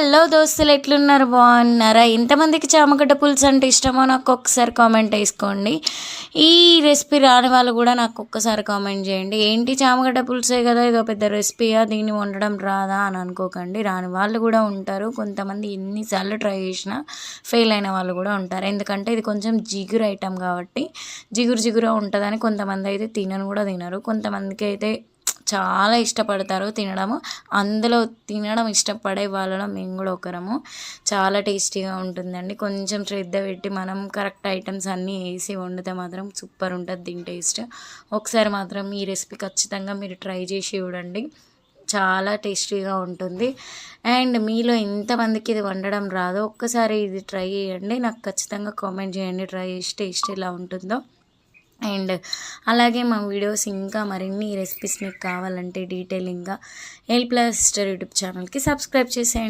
Hello దోస్తులు, ఎట్లున్నారు? బాగున్నారా? ఇంతమందికి చామగడ్డ పులుసు అంటే ఇష్టమో నాకు ఒక్కసారి కామెంట్ వేసుకోండి. ఈ రెసిపీ రాని వాళ్ళు కూడా నాకు ఒక్కసారి కామెంట్ చేయండి. ఏంటి చామగడ్డ పులుసే కదా, ఇదో పెద్ద రెసిపీయా, దీన్ని వండడం రాదా అని అనుకోకండి. రాని వాళ్ళు కూడా ఉంటారు. కొంతమంది ఎన్నిసార్లు ట్రై చేసినా ఫెయిల్ అయిన వాళ్ళు కూడా ఉంటారు. ఎందుకంటే ఇది కొంచెం జిగురు ఐటమ్ కాబట్టి జిగురు ఉంటుందని కొంతమంది అయితే తినరు. కొంతమందికి అయితే చాలా ఇష్టపడతారు తినడము. అందులో తినడం ఇష్టపడే వాళ్ళలో మేము కూడా ఒకరము. చాలా టేస్టీగా ఉంటుందండి. కొంచెం శ్రద్ధ పెట్టి మనం కరెక్ట్ ఐటమ్స్ అన్నీ వేసి వండితే మాత్రం సూపర్ ఉంటుంది దీని టేస్ట్. ఒకసారి మాత్రం ఈ రెసిపీ ఖచ్చితంగా మీరు ట్రై చేసి చూడండి, చాలా టేస్టీగా ఉంటుంది. అండ్ మీలో ఎంతమందికి ఇది వండడం రాదో ఒక్కసారి ఇది ట్రై చేయండి. నాకు ఖచ్చితంగా కామెంట్ చేయండి ట్రై చేసి టేస్ట్ ఎలా ఉంటుందో. అండ్ అలాగే మా వీడియోస్ ఇంకా మరిన్ని రెసిపీస్ మీకు కావాలంటే డీటెయిలింగ్గా ఎల్ ప్లస్ యూట్యూబ్ ఛానల్కి సబ్స్క్రైబ్ చేసేయండి.